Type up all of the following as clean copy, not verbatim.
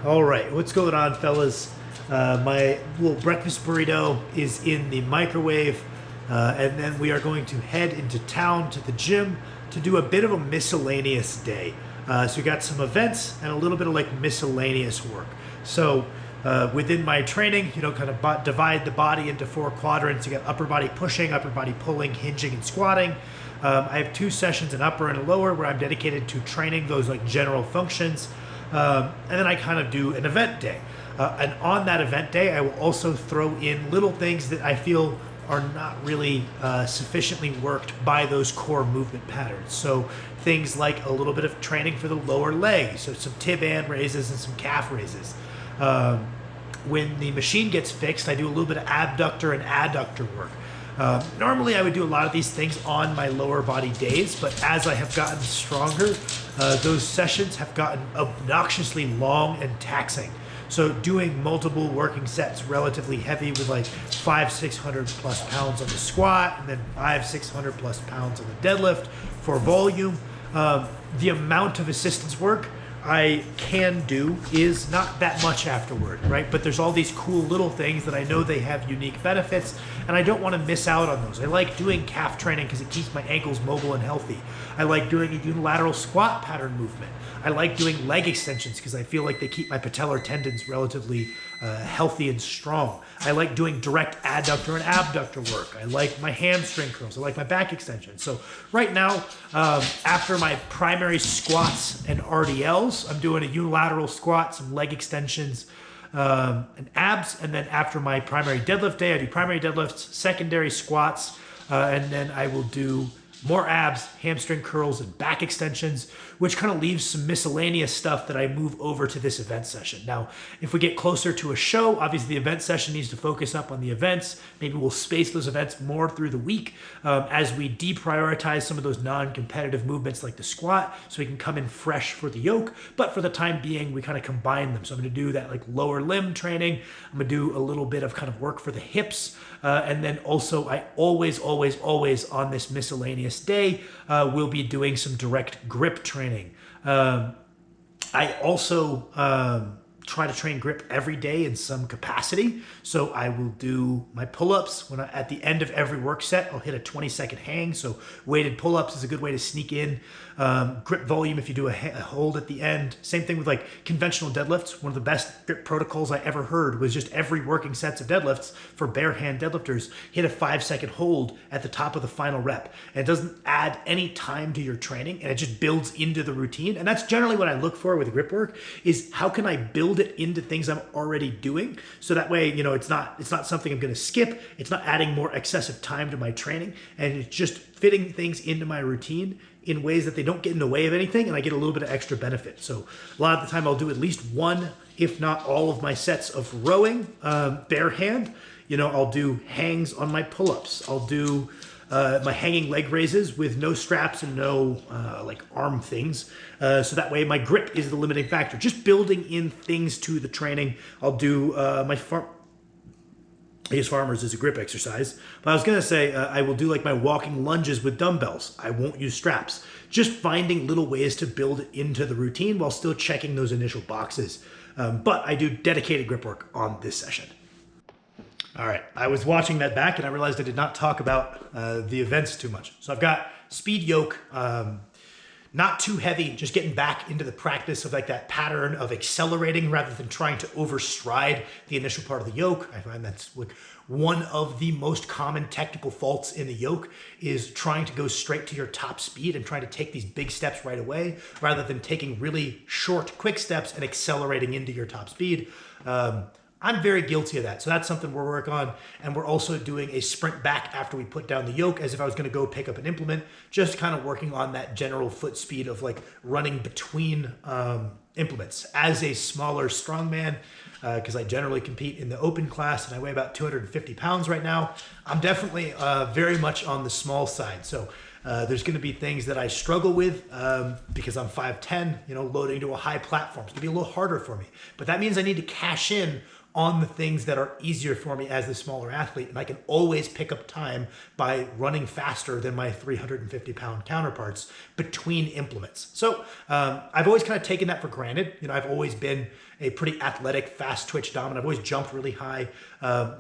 All right, what's going on, fellas? My little breakfast burrito is in the microwave, and then we are going to head into town to the gym to do a bit of a miscellaneous day. So we got some events and a little bit of like miscellaneous work. So within my training, kind of divide the body into 4 quadrants. You got upper body pushing, upper body pulling, hinging, and squatting. I have 2 sessions, an upper and a lower, where I'm dedicated to training those like general functions. And then I kind of do an event day. And on that event day, I will also throw in little things that I feel are not really sufficiently worked by those core movement patterns. So things like a little bit of training for the lower leg, so some tib and raises and some calf raises. When the machine gets fixed, I do a little bit of abductor and adductor work. Normally I would do a lot of these things on my lower body days, but as I have gotten stronger, those sessions have gotten obnoxiously long and taxing. So doing multiple working sets, relatively heavy, with like 500-600 plus pounds on the squat, and then 500-600 plus pounds on the deadlift for volume. The amount of assistance work I can do is not that much afterward, right? But there's all these cool little things that I know they have unique benefits, and I don't want to miss out on those. I like doing calf training because it keeps my ankles mobile and healthy. I like doing a unilateral squat pattern movement. I like doing leg extensions because I feel like they keep my patellar tendons relatively healthy and strong. I like doing direct adductor and abductor work. I like my hamstring curls. I like my back extension. So right now, after my primary squats and RDLs, I'm doing a unilateral squat, some leg extensions, and abs. And then after my primary deadlift day, I do primary deadlifts, secondary squats, and then I will do more abs, hamstring curls, and back extensions, which kind of leaves some miscellaneous stuff that I move over to this event session. Now, if we get closer to a show, obviously the event session needs to focus up on the events. Maybe we'll space those events more through the week as we deprioritize some of those non-competitive movements like the squat, so we can come in fresh for the yoke. But for the time being, we kind of combine them. So I'm going to do that like lower limb training. I'm going to do a little bit of kind of work for the hips. And then also I always on this miscellaneous day will be doing some direct grip training. I also try to train grip every day in some capacity. So I will do my pull-ups at the end of every work set. I'll hit a 20-second hang. So weighted pull-ups is a good way to sneak in. Grip volume if you do a hold at the end. Same thing with like conventional deadlifts. One of the best grip protocols I ever heard was just every working sets of deadlifts for bare hand deadlifters hit a 5-second hold at the top of the final rep. And it doesn't add any time to your training, and it just builds into the routine. And that's generally what I look for with grip work, is how can I build it into things I'm already doing, so that way it's not something I'm going to skip. It's not adding more excessive time to my training, and it's just fitting things into my routine in ways that they don't get in the way of anything, and I get a little bit of extra benefit. So a lot of the time I'll do at least one, if not all of my sets of rowing, bare hand. I'll do hangs on my pull-ups. I'll do my hanging leg raises with no straps and no like arm things. So that way my grip is the limiting factor. Just building in things to the training. I'll do I guess farmers is a grip exercise, but I was gonna say I will do like my walking lunges with dumbbells. I won't use straps. Just finding little ways to build it into the routine while still checking those initial boxes. But I do dedicated grip work on this session. All right, I was watching that back and I realized I did not talk about the events too much. So I've got speed yoke, not too heavy, just getting back into the practice of like that pattern of accelerating rather than trying to overstride the initial part of the yoke. I find that's like one of the most common technical faults in the yoke, is trying to go straight to your top speed and trying to take these big steps right away rather than taking really short, quick steps and accelerating into your top speed. I'm very guilty of that. So that's something we're working on. And we're also doing a sprint back after we put down the yoke, as if I was going to go pick up an implement, just kind of working on that general foot speed of like running between implements. As a smaller strongman, because I generally compete in the open class and I weigh about 250 pounds right now, I'm definitely very much on the small side. So there's going to be things that I struggle with because I'm 5'10", loading to a high platform. It's going to be a little harder for me. But that means I need to cash in on the things that are easier for me as the smaller athlete. And I can always pick up time by running faster than my 350-pound counterparts between implements. So I've always kind of taken that for granted. I've always been a pretty athletic, fast twitch dominant. I've always jumped really high.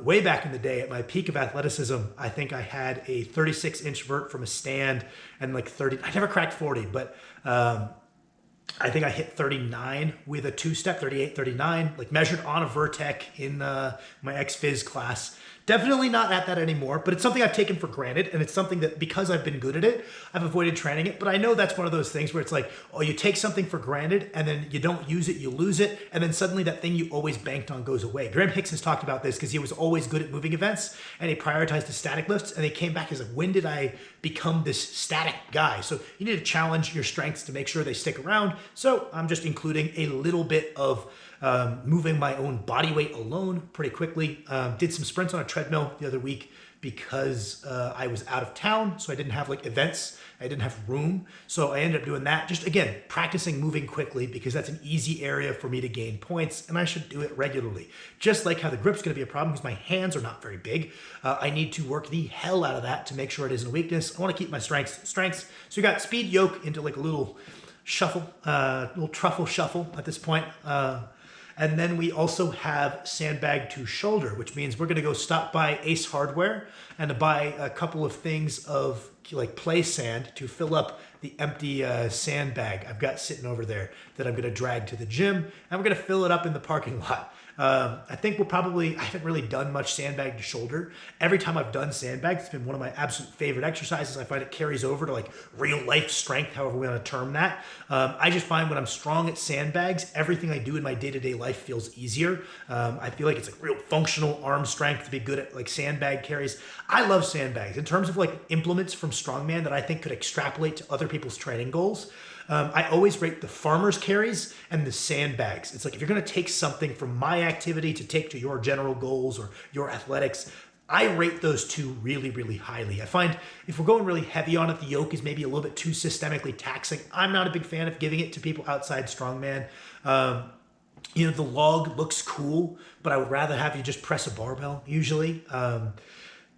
Way back in the day, at my peak of athleticism, I think I had a 36-inch vert from a stand and like 30. I never cracked 40, but I think I hit 39 with a two-step, 38, 39, like measured on a Vertec in my ex-phys class. Definitely not at that anymore, but it's something I've taken for granted, and it's something that because I've been good at it, I've avoided training it. But I know that's one of those things where it's like, oh, you take something for granted, and then you don't use it, you lose it, and then suddenly that thing you always banked on goes away. Graham Hicks has talked about this because he was always good at moving events, and he prioritized the static lifts, and he came back as like, when did I become this static guy? So you need to challenge your strengths to make sure they stick around. So I'm just including a little bit of moving my own body weight alone pretty quickly. Did some sprints on a treadmill the other week because I was out of town, so I didn't have like events. I didn't have room, so I ended up doing that. Just again, practicing moving quickly because that's an easy area for me to gain points, and I should do it regularly. Just like how the grip's going to be a problem because my hands are not very big. I need to work the hell out of that to make sure it isn't a weakness. I want to keep my strengths. So you got speed yoke into like a little shuffle, little truffle shuffle at this point. And then we also have Sandbag to shoulder, which means we're going to go stop by Ace Hardware and to buy a couple of things of like play sand to fill up the empty sandbag I've got sitting over there that I'm going to drag to the gym. And we're going to fill it up in the parking lot. I think I haven't really done much sandbag to shoulder. Every time I've done sandbags, it's been one of my absolute favorite exercises. I find it carries over to like real life strength, however we want to term that. I just find when I'm strong at sandbags, everything I do in my day-to-day life feels easier. I feel like it's like real functional arm strength to be good at like sandbag carries. I love sandbags. In terms of like implements from strongman that I think could extrapolate to other people's training goals, I always rate the farmer's carries and the sandbags. It's like if you're going to take something from my activity to take to your general goals or your athletics, I rate those two really, really highly. I find if we're going really heavy on it, the yoke is maybe a little bit too systemically taxing. I'm not a big fan of giving it to people outside strongman. The log looks cool, but I would rather have you just press a barbell usually.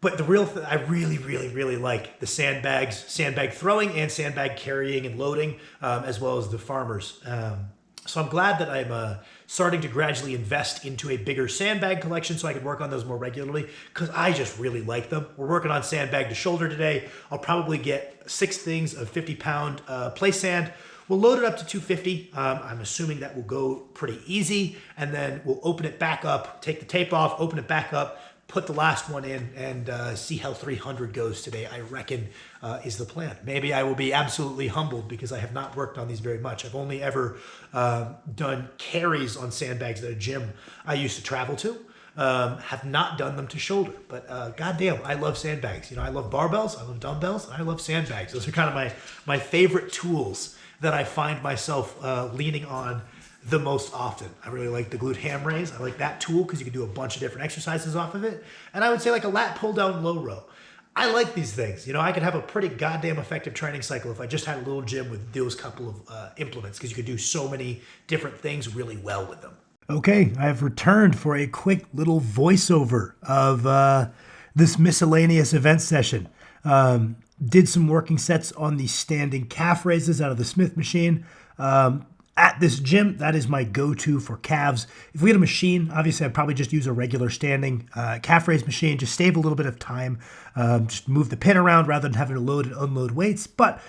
But the real thing, I really, really, really like the sandbag throwing and sandbag carrying and loading, as well as the farmers. So I'm glad that I'm starting to gradually invest into a bigger sandbag collection so I can work on those more regularly because I just really like them. We're working on sandbag to shoulder today. I'll probably get 6 things of 50-pound play sand. We'll load it up to 250. I'm assuming that will go pretty easy. And then we'll open it back up, take the tape off, open it back up, put the last one in and see how 300 goes today, I reckon is the plan. Maybe I will be absolutely humbled because I have not worked on these very much. I've only ever done carries on sandbags at a gym I used to travel to. Have not done them to shoulder, but goddamn, I love sandbags. I love barbells, I love dumbbells, and I love sandbags. Those are kind of my favorite tools that I find myself leaning on the most often. I really like the glute ham raise. I like that tool because you can do a bunch of different exercises off of it. And I would say like a lat pull down low row. I like these things. I could have a pretty goddamn effective training cycle if I just had a little gym with those couple of implements because you could do so many different things really well with them. Okay, I've returned for a quick little voiceover of this miscellaneous event session. Did some working sets on the standing calf raises out of the Smith machine. At this gym, that is my go-to for calves. If we had a machine, obviously I'd probably just use a regular standing calf raise machine, just save a little bit of time, just move the pin around rather than having to load and unload weights, but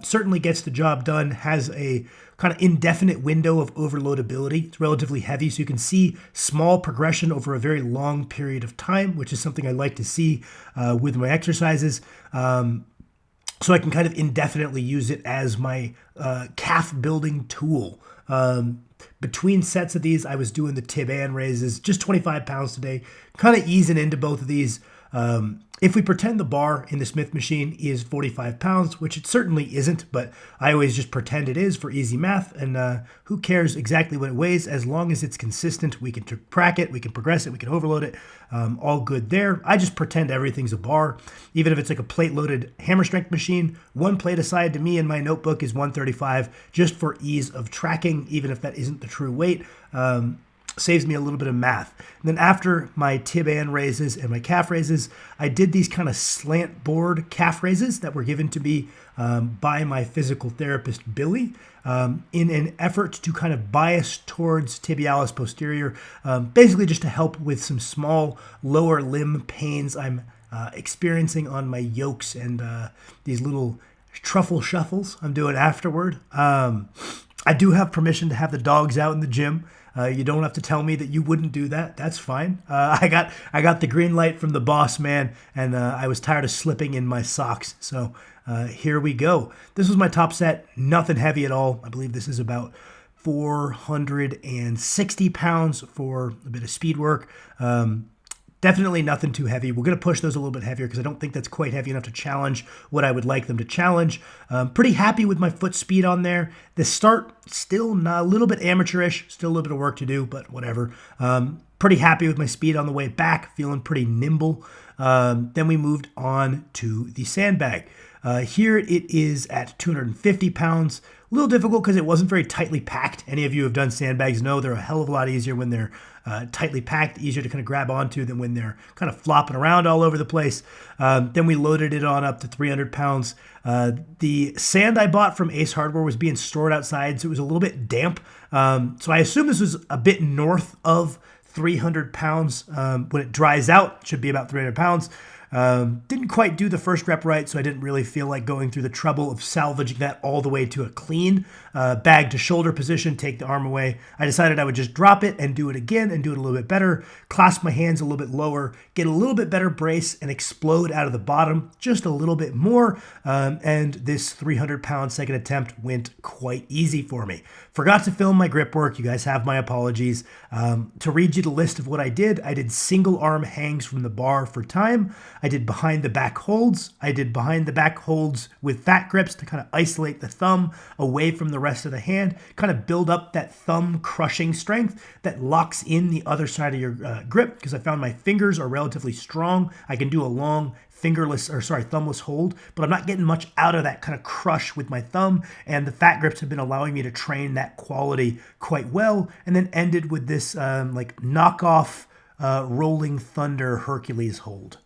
certainly gets the job done, has a kind of indefinite window of overloadability. It's relatively heavy, so you can see small progression over a very long period of time, which is something I like to see with my exercises. So I can kind of indefinitely use it as my calf building tool. Between sets of these, I was doing the tib and raises, just 25 pounds today, kind of easing into both of these. If we pretend the bar in the Smith machine is 45 pounds, which it certainly isn't, but I always just pretend it is for easy math, and who cares exactly what it weighs as long as it's consistent. We can track it, we can progress it, we can overload it, all good there. I just pretend everything's a bar, even if it's like a plate-loaded hammer strength machine. One plate aside to me in my notebook is 135, just for ease of tracking, even if that isn't the true weight. Saves me a little bit of math. And then after my tib and raises and my calf raises, I did these kind of slant board calf raises that were given to me by my physical therapist, Billy, in an effort to kind of bias towards tibialis posterior, basically just to help with some small lower limb pains I'm experiencing on my yokes and these little truffle shuffles I'm doing afterward. I do have permission to have the dogs out in the gym. You don't have to tell me that you wouldn't do that. That's fine. I got the green light from the boss man, and I was tired of slipping in my socks. So here we go. This was my top set. Nothing heavy at all. I believe this is about 460 pounds for a bit of speed work. Definitely nothing too heavy. We're going to push those a little bit heavier because I don't think that's quite heavy enough to challenge what I would like them to challenge. Pretty happy with my foot speed on there. The start, still not, a little bit amateurish, still a little bit of work to do, but whatever. Pretty happy with my speed on the way back, feeling pretty nimble. Then we moved on to the sandbag. Here it is at 250 pounds. A little difficult because it wasn't very tightly packed. Any of you who have done sandbags know they're a hell of a lot easier when they're tightly packed, easier to kind of grab onto than when they're kind of flopping around all over the place. Then we loaded it on up to 300 pounds. The sand I bought from Ace Hardware was being stored outside, so it was a little bit damp. So I assume this was a bit north of 300 pounds. When it dries out, it should be about 300 pounds. Didn't quite do the first rep right, so I didn't really feel like going through the trouble of salvaging that all the way to a clean bag to shoulder position, take the arm away. I decided I would just drop it and do it again and do it a little bit better, clasp my hands a little bit lower, get a little bit better brace, and explode out of the bottom just a little bit more. And this 300-pound second attempt went quite easy for me. Forgot to film my grip work. You guys have my apologies. To read you the list of what I did single arm hangs from the bar for time. I did behind the back holds. I did behind the back holds with fat grips to kind of isolate the thumb away from the rest of the hand, kind of build up that thumb crushing strength that locks in the other side of your grip, because I found my fingers are relatively strong. I can do a long thumbless hold, but I'm not getting much out of that kind of crush with my thumb, and the fat grips have been allowing me to train that quality quite well. And then ended with this like knockoff Rolling Thunder Hercules hold.